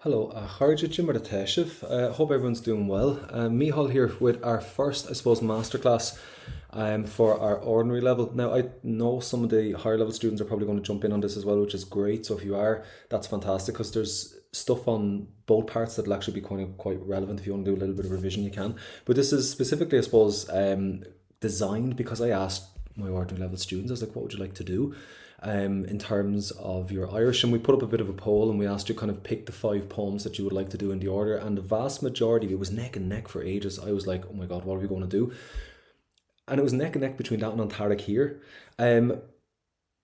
Hello, Harjit Jim hope everyone's doing well. Mihal here with our first, I suppose, masterclass for our ordinary level. Now, I know some of the higher level students are probably going to jump in on this as well, which is great. So if you are, that's fantastic because there's stuff on both parts that'll actually be quite relevant. If you want to do a little bit of revision, you can. But this is specifically, I suppose, designed because I asked my ordinary level students, I was like, what would you like to do? In terms of your Irish, and we put up a bit of a poll and we asked you kind of pick the five poems that you would like to do in the order, and the vast majority, it was neck and neck for ages. I was like, oh my god, what are we going to do? And it was neck and neck between that and Antarctic here.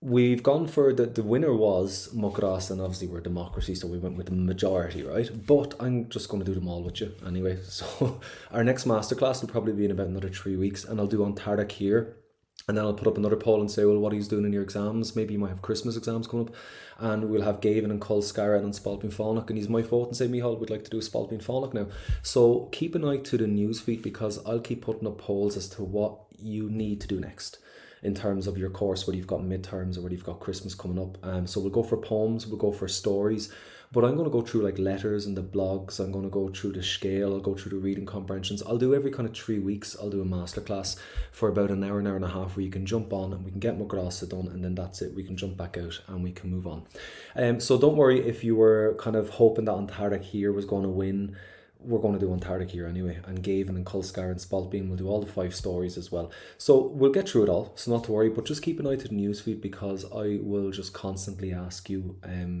We've gone for the winner was Ghrá-sa, and obviously we're a democracy, so we went with the majority, right? But I'm just going to do them all with you anyway. So our next masterclass will probably be in about another 3 weeks, and I'll do Antarctic here. And then I'll put up another poll and say, well, what are you doing in your exams? Maybe you might have Christmas exams coming up. And we'll have Gavin and Col Scarra and Spalpin Fánach. And he's my vote and say, Mihal, we'd like to do Spalpin Fánach now. So keep an eye to the newsfeed because I'll keep putting up polls as to what you need to do next in terms of your course, whether you've got midterms or whether you've got Christmas coming up. So we'll go for poems, we'll go for stories. But I'm going to go through like letters and the blogs. I'm going to go through the scale. I'll go through the reading comprehensions. I'll do every kind of 3 weeks. I'll do a masterclass for about an hour and a half where you can jump on and we can get my Ghrá-sa done, and then that's it. We can jump back out and we can move on. So don't worry if you were kind of hoping that Antarctic here was going to win. We're going to do Antarctic here anyway, and Gavin and Culscar and Spalpin will do all the 5 stories as well. So we'll get through it all, so not to worry, but just keep an eye to the newsfeed because I will just constantly ask you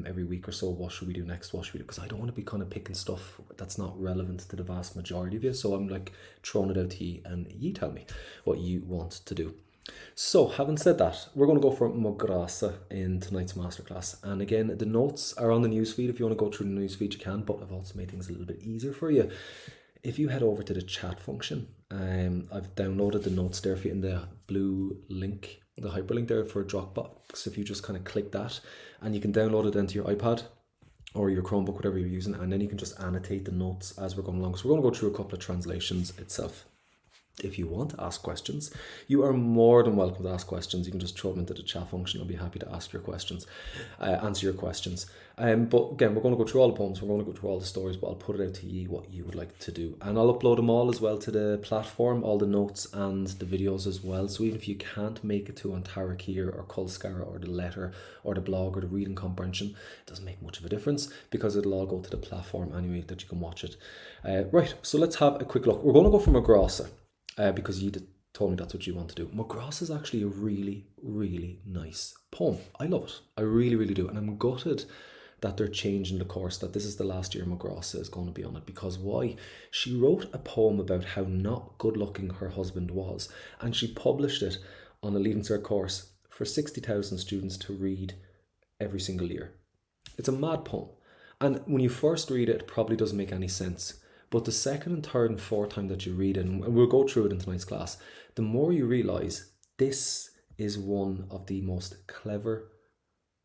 every week or so, what should we do next, what should we do, because I don't want to be kind of picking stuff that's not relevant to the vast majority of you, so I'm like throwing it out to you and you tell me what you want to do. So, having said that, we're going to go for Ghrá-sa in tonight's masterclass. And again, the notes are on the newsfeed. If you want to go through the newsfeed, you can, but I've also made things a little bit easier for you. If you head over to the chat function, I've downloaded the notes there for you in the blue link, the hyperlink there for Dropbox. If you just kind of click that, and you can download it into your iPad or your Chromebook, whatever you're using, and then you can just annotate the notes as we're going along. So we're going to go through a couple of translations itself. If you want to ask questions, you are more than welcome to ask questions. You can just throw them into the chat function. I'll be happy to ask your questions, answer your questions. But again, we're going to go through all the poems. We're going to go through all the stories, but I'll put it out to you what you would like to do. And I'll upload them all as well to the platform, all the notes and the videos as well. So even if you can't make it to Antarctic here or Culscara or the letter or the blog or the reading comprehension, it doesn't make much of a difference because it'll all go to the platform anyway that you can watch it. Right, so let's have a quick look. We're going to go from Ghrá-sa. Because you told me that's what you want to do. Ghrá-sa is actually a really, really nice poem. I love it. I really, really do. And I'm gutted that they're changing the course, that this is the last year Ghrá-sa is going to be on it. Because why? She wrote a poem about how not good looking her husband was. And she published it on a Leaving Cert course for 60,000 students to read every single year. It's a mad poem. And when you first read it, it probably doesn't make any sense. But the second and third and fourth time that you read it, and we'll go through it in tonight's class, the more you realise this is one of the most clever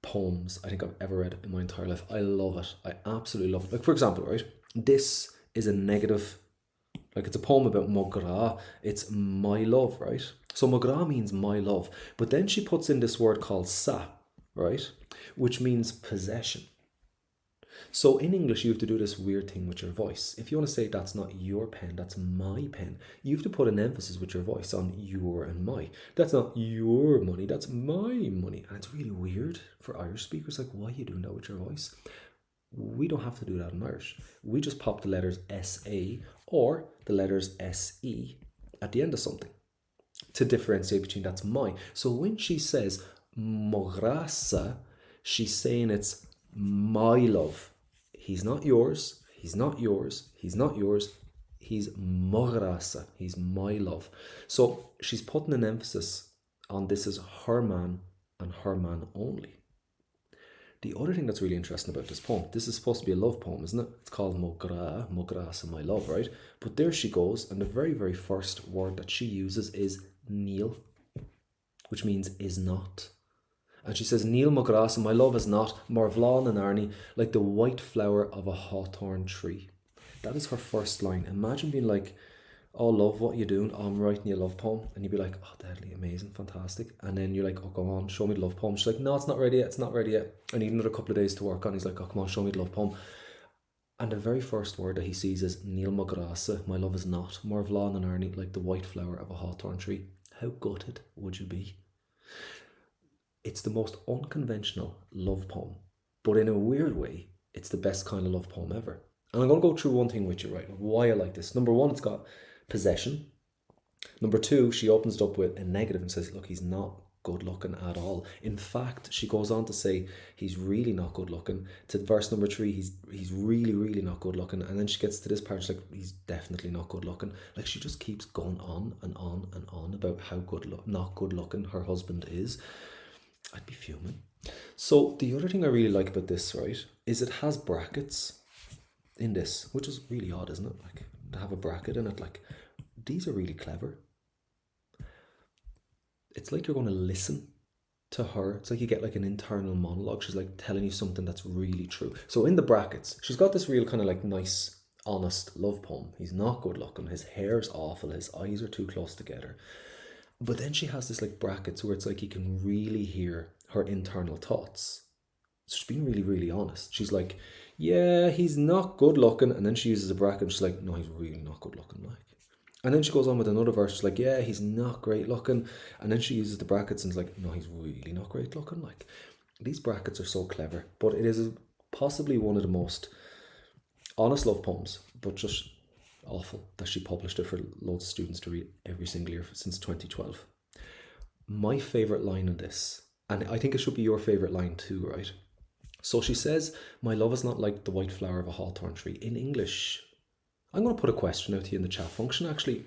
poems I think I've ever read in my entire life. I love it. I absolutely love it. Like, for example, right, this is a negative, like it's a poem about Gra. It's my love, right? So Gra means my love. But then she puts in this word called sa, right? Which means possession. So in English, you have to do this weird thing with your voice. If you want to say that's not your pen, that's my pen, you have to put an emphasis with your voice on your and my. That's not your money, that's my money. And it's really weird for Irish speakers. Like, why are you doing that with your voice? We don't have to do that in Irish. We just pop the letters SA or the letters SE at the end of something to differentiate between that's my. So when she says Ghrá-sa, she's saying it's my love. He's not yours, he's not yours, he's not yours, he's Ghrá-sa, he's my love. So she's putting an emphasis on this is her man and her man only. The other thing that's really interesting about this poem, this is supposed to be a love poem, isn't it? It's called Ghrá-sa, my love, right? But there she goes, and the very, very first word that she uses is Neil, which means is not. And she says, Neil Ghrá-sa, my love is not Marvlán and Arnie, like the white flower of a hawthorn tree. That is her first line. Imagine being like, oh, love, what are you doing? Oh, I'm writing you a love poem. And you'd be like, oh, deadly, amazing, fantastic. And then you're like, oh, go on, show me the love poem. She's like, no, it's not ready yet, it's not ready yet. I need another couple of days to work on. He's like, oh, come on, show me the love poem. And the very first word that he sees is Níl mo Ghrá-sa, my love is not, more bhlá than Arnie, like the white flower of a hawthorn tree. How gutted would you be? It's the most unconventional love poem, but in a weird way, it's the best kind of love poem ever. And I'm going to go through one thing with you, right? Why I like this. Number one, it's got possession. Number two, she opens it up with a negative and says, look, he's not good looking at all. In fact, she goes on to say he's really not good looking. To verse number three, he's really, really not good looking. And then she gets to this part, she's like, he's definitely not good looking. Like, she just keeps going on and on and on about how not good looking her husband is. I'd be fuming. So the other thing I really like about this, right, is it has brackets in this, which is really odd, isn't it? Like, to have a bracket in it, like, these are really clever. It's like you're going to listen to her. It's like you get like an internal monologue. She's like telling you something that's really true. So in the brackets, she's got this real kind of like nice, honest love poem. He's not good looking. His hair's awful. His eyes are too close together. But then she has this like brackets where it's like you can really hear her internal thoughts. So she's being really, really honest. She's like, yeah, he's not good looking. And then she uses a bracket and she's like, no, he's really not good looking. Like, and then she goes on with another verse. She's like, yeah, he's not great looking. And then she uses the brackets and is like, no, he's really not great looking. Like, these brackets are so clever. But it is possibly one of the most honest love poems, but just awful that she published it for loads of students to read every single year since 2012. My favourite line in this, and I think it should be your favourite line too, right? So she says, my love is not like the white flower of a hawthorn tree. In English, I'm going to put a question out to you in the chat function actually.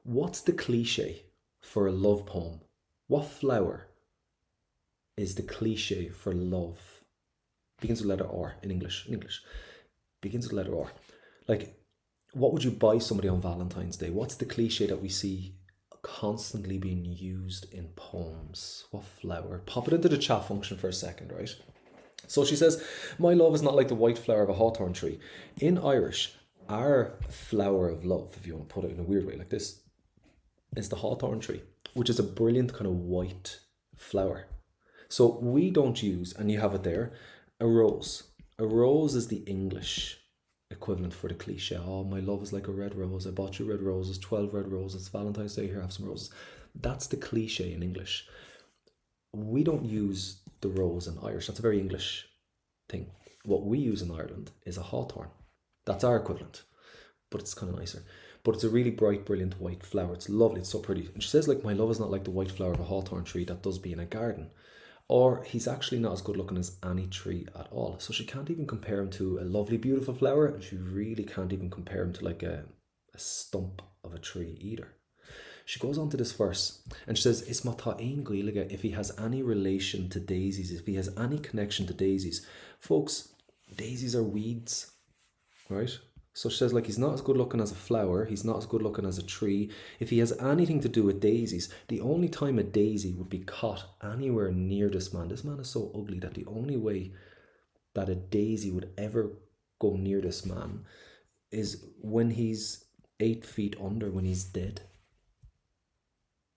What's the cliche for a love poem? What flower is the cliche for love? Begins with letter R in English. In English. Begins with letter R. Like, what would you buy somebody on Valentine's Day? What's the cliche that we see constantly being used in poems? What flower? Pop it into the chat function for a second, right? So she says, my love is not like the white flower of a hawthorn tree. In Irish, our flower of love, if you want to put it in a weird way like this, is the hawthorn tree, which is a brilliant kind of white flower. So we don't use, and you have it there, a rose. A rose is the English equivalent for the cliche. Oh, my love is like a red rose. I bought you red roses, 12 red roses. Valentine's Day, here, have some roses. That's the cliche in English. We don't use the rose in Irish. That's a very English thing. What we use in Ireland is a hawthorn. That's our equivalent, but it's kind of nicer. But it's a really bright, brilliant white flower. It's lovely. It's so pretty. And she says, like, my love is not like the white flower of a hawthorn tree that does be in a garden. Or he's actually not as good looking as any tree at all. So she can't even compare him to a lovely, beautiful flower. And she really can't even compare him to like a stump of a tree either. She goes on to this verse and she says, Is mata ein goilige, if he has any relation to daisies, if he has any connection to daisies. Folks, daisies are weeds, right? So she says, like, he's not as good looking as a flower. He's not as good looking as a tree. If he has anything to do with daisies, the only time a daisy would be caught anywhere near this man is so ugly that the only way that a daisy would ever go near this man is when he's 8 feet under, when he's dead.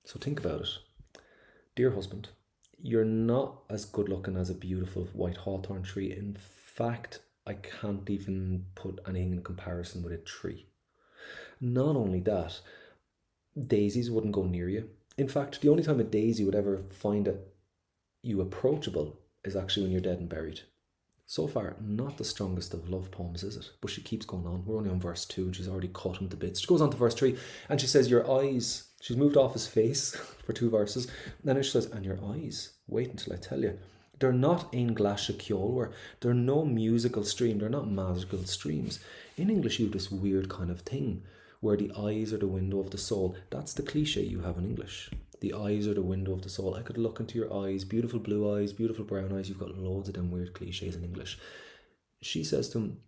So think about it. Dear husband, you're not as good looking as a beautiful white hawthorn tree. In fact, I can't even put anything in comparison with a tree. Not only that, daisies wouldn't go near you. In fact, the only time a daisy would ever find you approachable is actually when you're dead and buried. So far, not the strongest of love poems, is it? But she keeps going on. We're only on verse 2 and she's already cut him to bits. She goes on to verse 3 and she says, your eyes. She's moved off his face for 2 verses. And then she says, and your eyes. Wait until I tell you. They're not ein Ghrá-sa ceolmhar. They're no musical stream. They're not magical streams. In English, you have this weird kind of thing where the eyes are the window of the soul. That's the cliche you have in English. The eyes are the window of the soul. I could look into your eyes, beautiful blue eyes, beautiful brown eyes. You've got loads of them weird cliches in English. She says to him,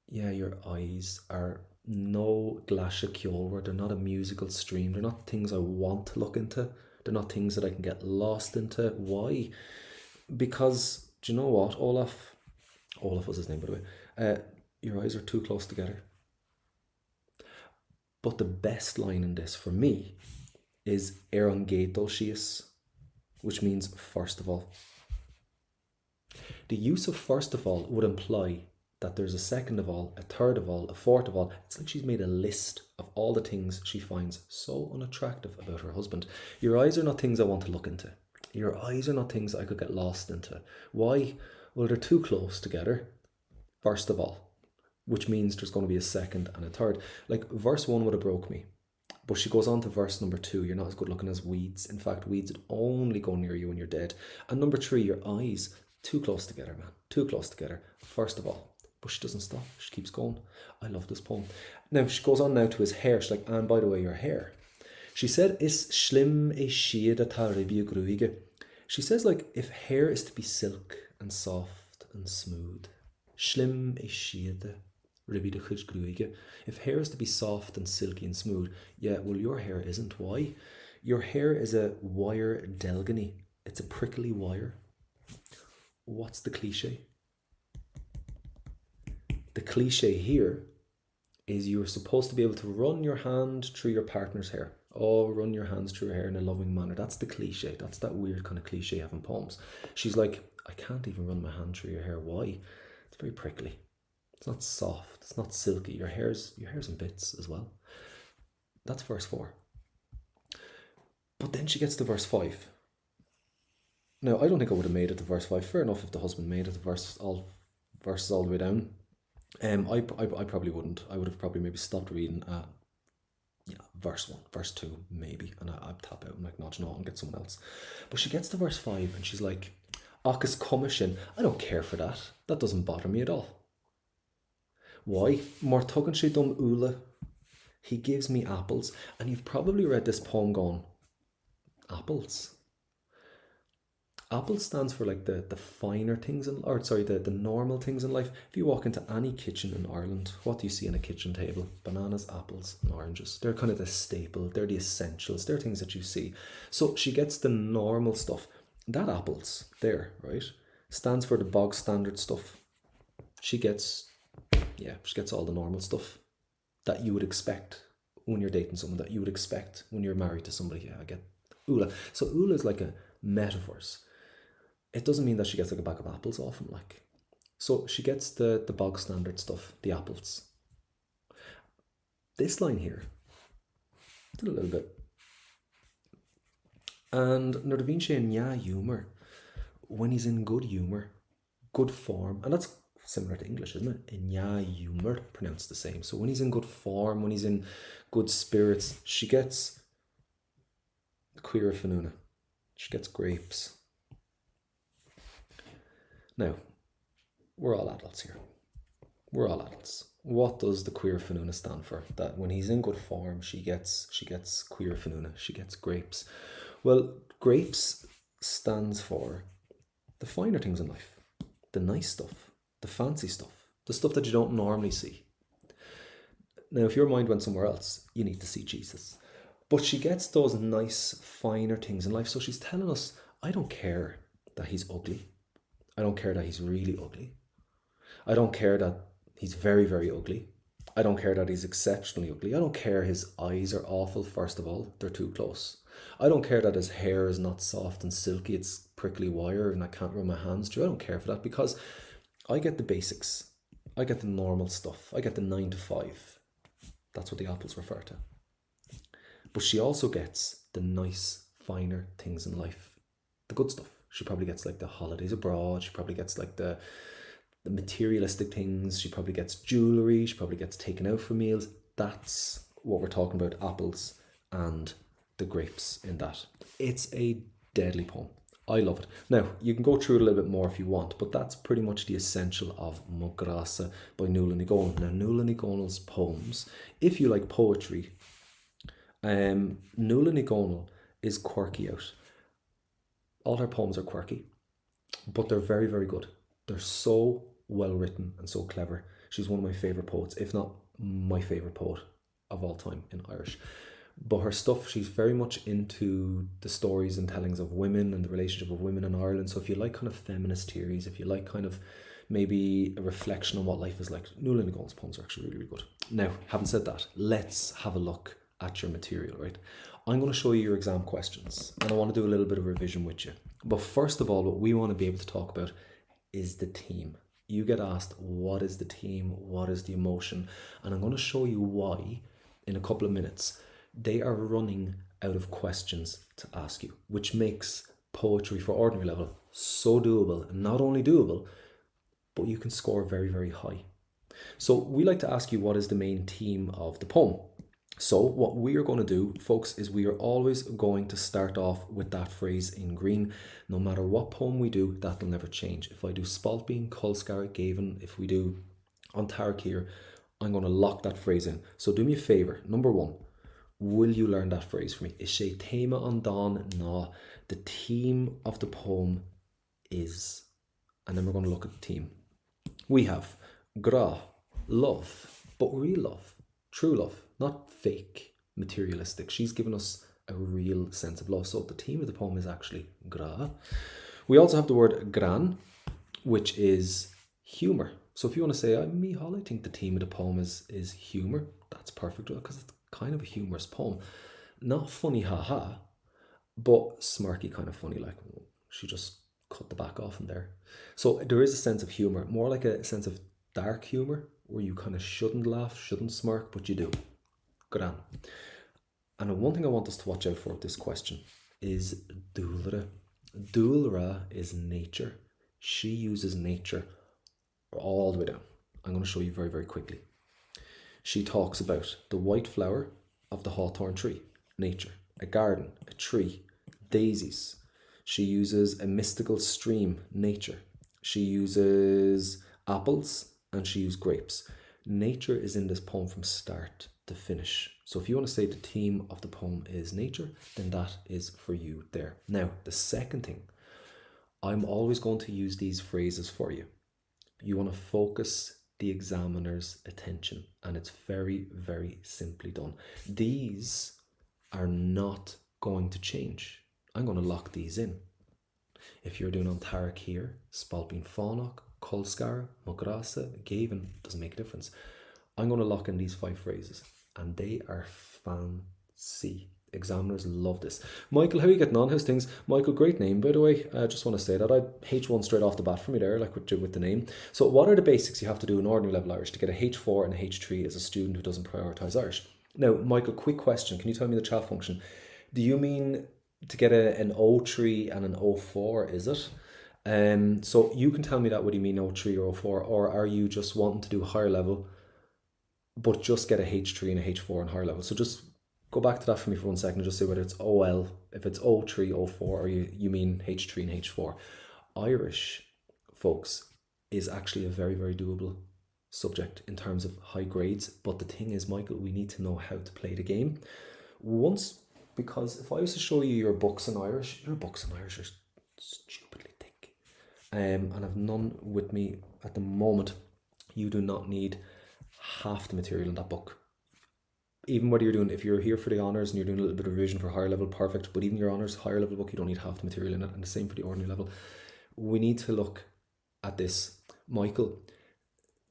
yeah, your eyes are no Ghrá-sa ceolmhar. They're not a musical stream. They're not things I want to look into. They're not things that I can get lost into. Why? Because, do you know what, Olaf was his name, by the way, your eyes are too close together. But the best line in this for me is an gédul síos, which means first of all. The use of first of all would imply that there's a second of all, a third of all, a fourth of all. It's like she's made a list of all the things she finds so unattractive about her husband. Your eyes are not things I want to look into. Your eyes are not things I could get lost into. Why? Well, they're too close together, first of all, which means there's going to be a second and a third. Like verse 1 would have broke me. But she goes on to verse number 2. You're not as good looking as weeds. In fact, weeds would only go near you when you're dead. And number 3, your eyes, too close together, man. Too close together, first of all. But she doesn't stop. She keeps going. I love this poem. Now, she goes on now to his hair. She's like, and by the way, your hair. She said, is schlimm e schiede ta ribie gruige. She says, like, if hair is to be silk and soft and smooth, schlimm e schiede ribie de gruige. If hair is to be soft and silky and smooth, yeah, well, your hair isn't. Why? Your hair is a wire delgany. It's a prickly wire. What's the cliche? The cliche here is you're supposed to be able to run your hand through your partner's hair. Oh, run your hands through her hair in a loving manner. That's the cliche. That's that weird kind of cliche having poems. She's like, I can't even run my hand through your hair. Why? It's very prickly. It's not soft. It's not silky. Your hair's in bits as well. That's verse 4. But then she gets to verse 5. Now, I don't think I would have made it to verse 5. Fair enough if the husband made it to verses all the way down. I probably wouldn't. I would have probably maybe stopped reading at verse 1, verse 2, maybe. And I'd tap out. I'm like, no, and get someone else. But she gets to verse 5 and she's like, Achas commission. I don't care for that. That doesn't bother me at all. Why? Mar tugan she dum ula. He gives me apples. And you've probably read this poem going, apples. Apple stands for like the finer things the normal things in life. If you walk into any kitchen in Ireland, what do you see on a kitchen table? Bananas, apples, and oranges. They're kind of the staple, they're the essentials, they're things that you see. So she gets the normal stuff. That apples there, right, stands for the bog standard stuff. She gets all the normal stuff that you would expect when you're dating someone, that you would expect when you're married to somebody. Yeah, I get Ula. So Ula is like a metaphors. It doesn't mean that she gets like a bag of apples off him, like. So she gets the bog standard stuff, the apples. This line here, did a little bit. And Nordavin she in humour, when he's in good humour, good form, and that's similar to English, isn't it? In humour, pronounced the same. So when he's in good form, when he's in good spirits, she gets queer fanuna. She gets grapes. Now, we're all adults here. We're all adults. What does the queer fanuna stand for? That when he's in good form, she gets queer fanuna. She gets grapes. Well, grapes stands for the finer things in life, the nice stuff, the fancy stuff, the stuff that you don't normally see. Now, if your mind went somewhere else, you need to see Jesus. But she gets those nice, finer things in life. So she's telling us, I don't care that he's ugly. I don't care that he's really ugly. I don't care that he's very, very ugly. I don't care that he's exceptionally ugly. I don't care his eyes are awful, first of all. They're too close. I don't care that his hair is not soft and silky. It's prickly wire and I can't run my hands through. I don't care for that because I get the basics. I get the normal stuff. I get the 9 to 5. That's what the apples refer to. But she also gets the nice, finer things in life. The good stuff. She probably gets like the holidays abroad. She probably gets like the materialistic things. She probably gets jewellery. She probably gets taken out for meals. That's what we're talking about, apples and the grapes in that. It's a deadly poem. I love it. Now, you can go through it a little bit more if you want, but that's pretty much the essential of Ghrá-sa by Nuala Ní Dhomhnaill. Now, Nuala Ní Dhomhnaill's poems, if you like poetry, Nuala Ní Dhomhnaill is quirky out. All her poems are quirky, but they're very, very good. They're so well written and so clever. She's one of my favourite poets, if not my favourite poet of all time in Irish. But her stuff, she's very much into the stories and tellings of women and the relationship of women in Ireland. So if you like kind of feminist theories, if you like kind of maybe a reflection on what life is like, Nuala Ní Dhomhnaill's poems are actually really, really good. Now, having said that, let's have a look at your material, right? I'm going to show you your exam questions and I want to do a little bit of revision with you. But first of all, what we want to be able to talk about is the theme. You get asked, what is the theme? What is the emotion? And I'm going to show you why in a couple of minutes. They are running out of questions to ask you, which makes poetry for ordinary level so doable. And not only doable, but you can score very, very high. So we like to ask you, what is the main theme of the poem? So what we are going to do, folks, is we are always going to start off with that phrase in green. No matter what poem we do, that will never change. If I do Spaltbean, Colscar, Gavin, if we do Antarchy, I'm going to lock that phrase in. So do me a favour. Number one, will you learn that phrase for me? Is sé téma an dawn? No. The theme of the poem is, and then we're going to look at the theme. We have Ghrá, love, but real love, true love, not fake, materialistic. She's given us a real sense of love. So the theme of the poem is actually Ghrá. We also have the word gran, which is humour. So if you want to say, Micheál, I think the theme of the poem is humour, that's perfect, because it's kind of a humorous poem. Not funny, haha, but smirky kind of funny, like she just cut the back off in there. So there is a sense of humour, more like a sense of dark humour, where you kind of shouldn't laugh, shouldn't smirk, but you do. Gran. And one thing I want us to watch out for with this question is dúilre. Dúilre is nature. She uses nature all the way down. I'm going to show you very, very quickly. She talks about the white flower of the hawthorn tree, nature, a garden, a tree, daisies. She uses a mystical stream, nature. She uses apples and she uses grapes. Nature is in this poem from start to finish. So if you want to say the theme of the poem is nature, then that is for you there. Now, the second thing, I'm always going to use these phrases for you. You want to focus the examiner's attention, and it's very, very simply done. These are not going to change. I'm going to lock these in. If you're doing Antarchy here, Spaltbean Fánach, Colscar, Ghrá-sa, Gavin, doesn't make a difference. I'm going to lock in these 5 phrases, and they are fancy. Examiners love this. Michael, how are you getting on? How's things? Michael, great name, by the way. I just want to say that. I H1 straight off the bat for me there, like with the name. So what are the basics you have to do in ordinary level Irish to get a H4 and a H3 as a student who doesn't prioritise Irish? Now, Michael, quick question. Can you tell me the chat function? Do you mean to get an O3 and an O4, is it? So you can tell me that, what do you mean O3 or O4, or are you just wanting to do higher level but just get a H3 and a H4 in higher level? So just go back to that for me for 1 second and just say whether it's OL, if it's O3, O4, or you mean H3 and H4. Irish, folks, is actually a very, very doable subject in terms of high grades. But the thing is, Michael, we need to know how to play the game. Because if I was to show you your books in Irish, your books in Irish are stupidly thick. And I've none with me at the moment. You do not need half the material in that book. Even whether if you're here for the honours and you're doing a little bit of revision for higher level, perfect. But even your honours higher level book, you don't need half the material in it. And the same for the ordinary level. We need to look at this. Michael,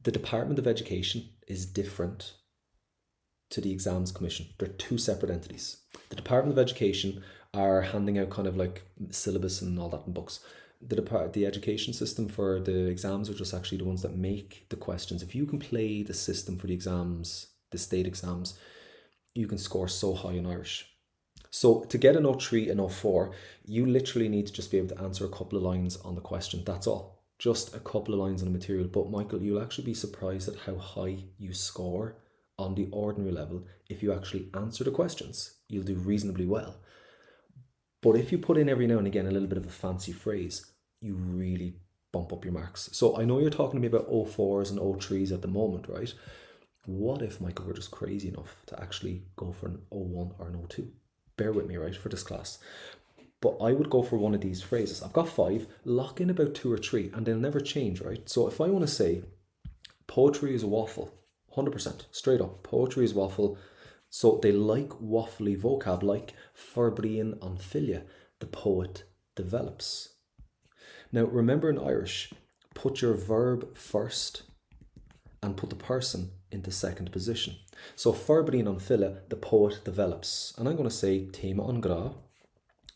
the Department of Education is different to the Exams Commission. They're 2 separate entities. The Department of Education are handing out kind of like syllabus and all that in books. The education system for the exams are just actually the ones that make the questions. If you can play the system for the exams, the state exams, you can score so high in Irish. So to get an O3 and O4, you literally need to just be able to answer a couple of lines on the question. That's all. Just a couple of lines on the material. But Michael, you'll actually be surprised at how high you score on the ordinary level. If you actually answer the questions, you'll do reasonably well. But if you put in every now and again a little bit of a fancy phrase, you really bump up your marks. So I know you're talking to me about O4s and O3s at the moment, right? What if, Michael, we're just crazy enough to actually go for an O1 or an O2? Bear with me, right, for this class. But I would go for one of these phrases. I've got 5, lock in about 2 or 3, and they'll never change, right? So if I want to say, poetry is a waffle, 100%, straight up, poetry is waffle. So they like waffly vocab, like Ferbrian on filia, the poet develops. Now, remember in Irish, put your verb first and put the person into second position. So Ferbrian on filia, the poet develops. And I'm going to say téma an Ghrá,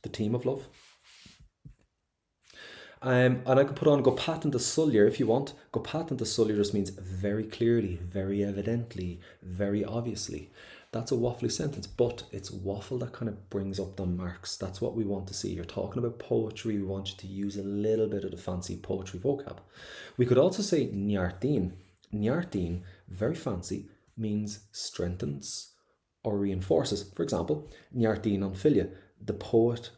the theme of love. And I can put on go patent the sullier if you want. Go patent the sullier just means very clearly, very evidently, very obviously. That's a waffly sentence, but it's waffle that kind of brings up the marks. That's what we want to see. You're talking about poetry. We want you to use a little bit of the fancy poetry vocab. We could also say njartin. Njartin, very fancy, means strengthens or reinforces. For example, njartin on filia, the poet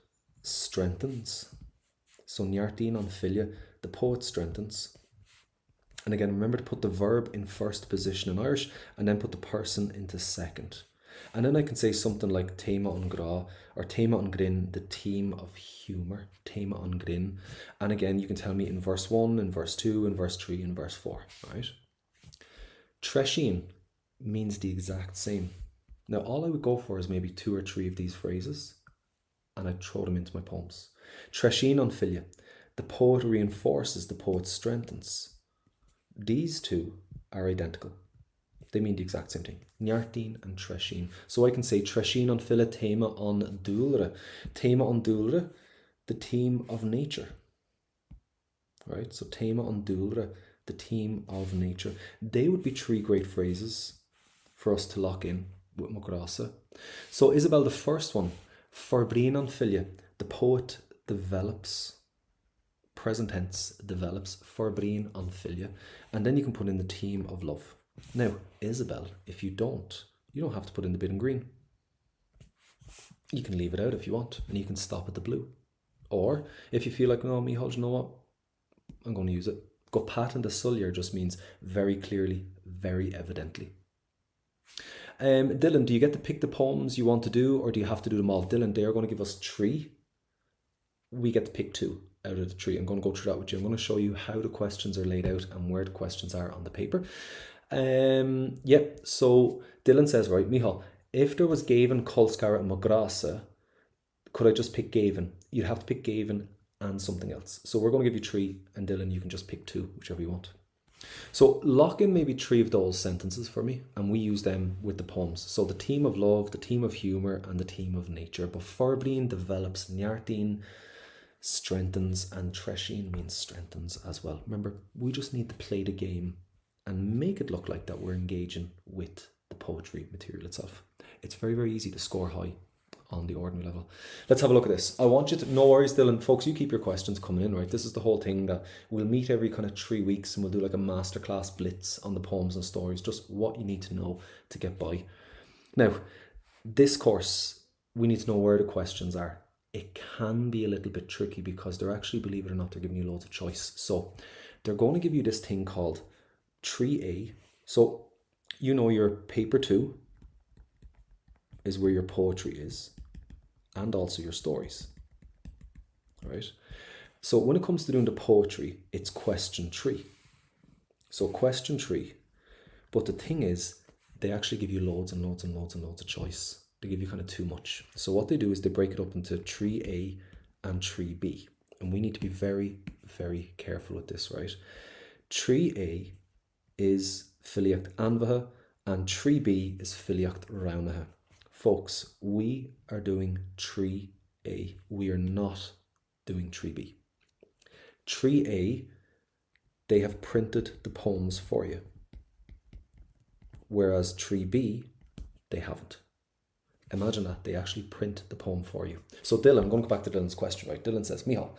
strengthens. So njartin on filia, the poet strengthens. And again, remember to put the verb in first position in Irish and then put the person into second. And then I can say something like Téma an Ghrá or Téma an Grin, the theme of humour, Téma an Grin. And again, you can tell me in verse 1, in verse 2, in verse 3, in verse 4, right? Treshin means the exact same. Now, all I would go for is maybe 2 or 3 of these phrases and I'd throw them into my poems. Treshin an filia, the poet reinforces, the poet strengthens. These two are identical. They mean the exact same thing. Njartin and Treshin. So I can say Treshin an filia Téma an dúlra. Téma an dúlra, the theme of nature. Right? So Téma an dúlra, the theme of nature. They would be 3 great phrases for us to lock in with Ghrá-sa. So Isabel, the first one, Forbrín an filia, the poet develops, present tense develops, Forbrín an filia, and then you can put in the theme of love. Now, Isabel, if you don't have to put in the bit in green. You can leave it out if you want, and you can stop at the blue. Or if you feel like, no, Micheál, you know what? I'm going to use it. Go patent the sullier just means very clearly, very evidently. Dylan, do you get to pick the poems you want to do, or do you have to do them all? Dylan, they are going to give us 3. We get to pick 2 out of the 3. I'm going to go through that with you. I'm going to show you how the questions are laid out and where the questions are on the paper. So Dylan says, right, Micheál, if there was Gavin, Colscar and Ghrá-sa, could I just pick Gavin? You'd have to pick Gavin and something else. So we're going to give you 3, and Dylan, you can just pick 2, whichever you want. So lock in maybe 3 of those sentences for me, and we use them with the poems. So the theme of love, the theme of humour, and the theme of nature. But Forbrín develops, Njartin strengthens, and Treshin means strengthens as well. Remember, we just need to play the game and make it look like that we're engaging with the poetry material itself. It's very, very easy to score high on the ordinary level. Let's have a look at this. I want you to, no worries, Dylan, folks, you keep your questions coming in, right? This is the whole thing that we'll meet every kind of 3 weeks and we'll do like a masterclass blitz on the poems and stories, just what you need to know to get by. Now, this course, we need to know where the questions are. It can be a little bit tricky because they're actually, believe it or not, they're giving you loads of choice. So they're going to give you this thing called 3A. So you know your paper 2 is where your poetry is, and also your stories, right? So when it comes to doing the poetry, it's question 3. So question 3, but the thing is, they actually give you loads and loads and loads and loads of choice. They give you kind of too much. So what they do is they break it up into 3A and 3B, and we need to be very, very careful with this, right? 3A is Filiocht Anmhaithe, and 3B is Filiocht Roghnatha. Folks, we are doing 3A. We are not doing 3B. 3A, they have printed the poems for you. Whereas 3B, they haven't. Imagine that, they actually print the poem for you. So Dylan, I'm going to go back to Dylan's question, right? Dylan says, Micheál,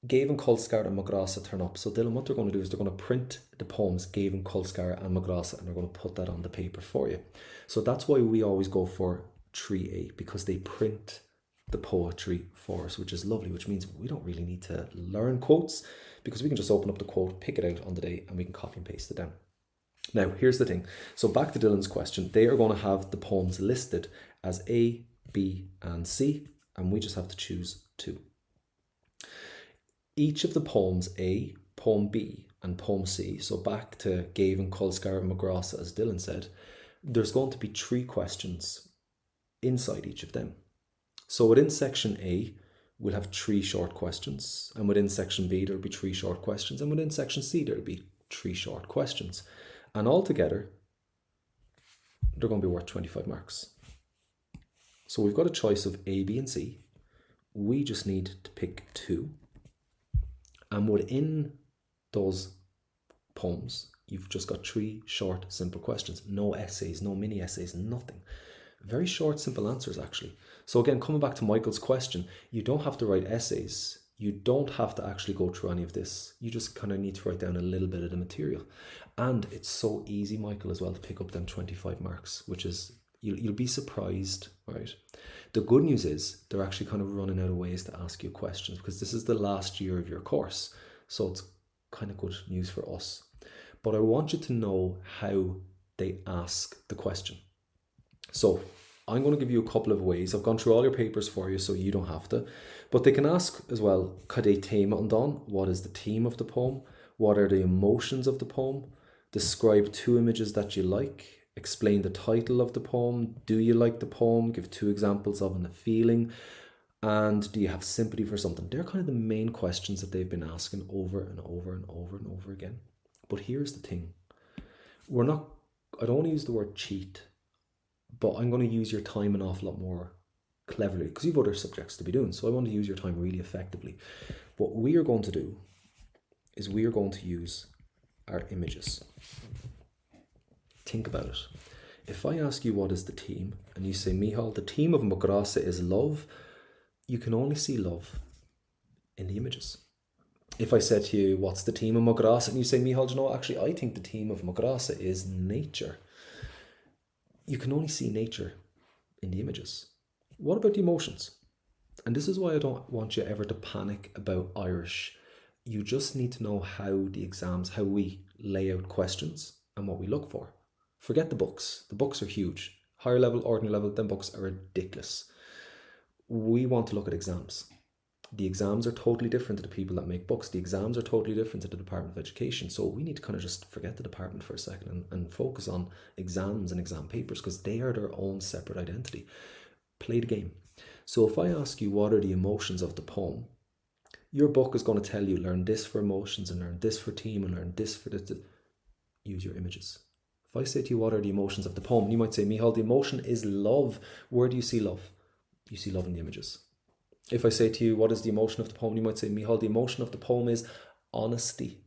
Gavin, Colscar and Ghrá-sa turn up. So Dylan, what they're going to do is they're going to print the poems Gavin, Colscar and Ghrá-sa, and they're going to put that on the paper for you. So that's why we always go for 3A, because they print the poetry for us, which is lovely, which means we don't really need to learn quotes because we can just open up the quote, pick it out on the day, and we can copy and paste it down. Now, here's the thing. So back to Dylan's question, they are going to have the poems listed as A, B, and C, and we just have to choose 2. Each of the poems A, poem B, and poem C, so back to Gavin, Colscar and Ghrá-sa, as Dylan said, there's going to be 3 questions inside each of them. So within section A, we'll have 3 short questions, and within section B, there'll be 3 short questions, and within section C, there'll be 3 short questions. And altogether, they're going to be worth 25 marks. So we've got a choice of A, B, and C. We just need to pick 2. And within those poems, you've just got 3 short, simple questions. No essays, no mini essays, nothing. Very short, simple answers, actually. So again, coming back to Michael's question, you don't have to write essays. You don't have to actually go through any of this. You just kind of need to write down a little bit of the material. And it's so easy, Michael, as well, to pick up them 25 marks, which is, you'll be surprised, right? The good news is they're actually kind of running out of ways to ask you questions, because this is the last year of your course. So it's kind of good news for us. But I want you to know how they ask the question. So I'm going to give you a couple of ways. I've gone through all your papers for you, so you don't have to. But they can ask as well, Cad é téama an don? What is the theme of the poem? What are the emotions of the poem? Describe 2 images that you like. Explain the title of the poem. Do you like the poem? Give 2 examples of a feeling. And do you have sympathy for something? They're kind of the main questions that they've been asking over and over and over and over again. But here's the thing. I don't want to use the word cheat, but I'm going to use your time an awful lot more cleverly, because you've other subjects to be doing. So I want to use your time really effectively. What we are going to do is we are going to use our images. Think about it. If I ask you what is the theme, and you say, Micheál, the theme of Ghrá-sa is love, you can only see love in the images. If I said to you, what's the theme of Ghrá-sa, and you say, Micheál, you know, actually, I think the theme of Ghrá-sa is nature, you can only see nature in the images. What about the emotions? And this is why I don't want you ever to panic about Irish. You just need to know how we lay out questions and what we look for. Forget the books. The books are huge. Higher level, ordinary level, them books are ridiculous. We want to look at exams. The exams are totally different to the people that make books. The exams are totally different to the Department of Education. So we need to kind of just forget the department for a second and focus on exams and exam papers, because they are their own separate identity. Play the game. So if I ask you what are the emotions of the poem, your book is going to tell you learn this for emotions and learn this for theme and learn this for this. Use your images. If I say to you what are the emotions of the poem, you might say, Micheál, the emotion is love. Where do you see love? You see love in the images. If I say to you, what is the emotion of the poem? You might say, Micheál, the emotion of the poem is honesty.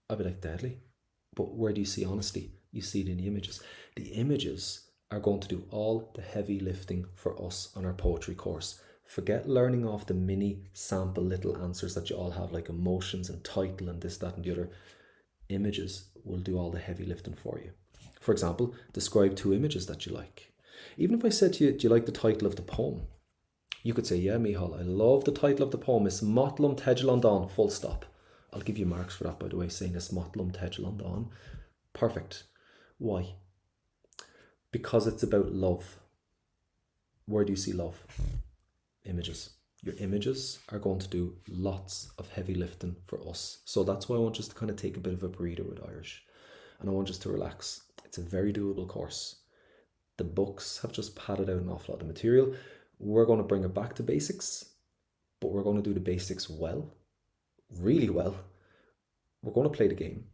I'd be like, deadly. But where do you see honesty? You see it in the images. The images are going to do all the heavy lifting for us on our poetry course. Forget learning off the mini sample little answers that you all have, like emotions and title and this, that and the other. Images will do all the heavy lifting for you. For example, describe 2 images that you like. Even if I said to you, do you like the title of the poem? You could say, yeah, Micheál, I love the title of the poem. It's Motlum Tegel an Dawn, full stop. I'll give you marks for that, by the way, saying it's Motlum Tegel an Dawn. Perfect. Why? Because it's about love. Where do you see love? Images. Your images are going to do lots of heavy lifting for us. So that's why I want us to kind of take a bit of a breather with Irish. And I want us to relax. It's a very doable course. The books have just padded out an awful lot of material. We're going to bring it back to basics, but we're going to do the basics well, really well. We're going to play the game,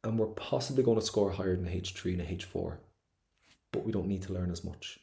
and we're possibly going to score higher than a H3 and a H4, but we don't need to learn as much.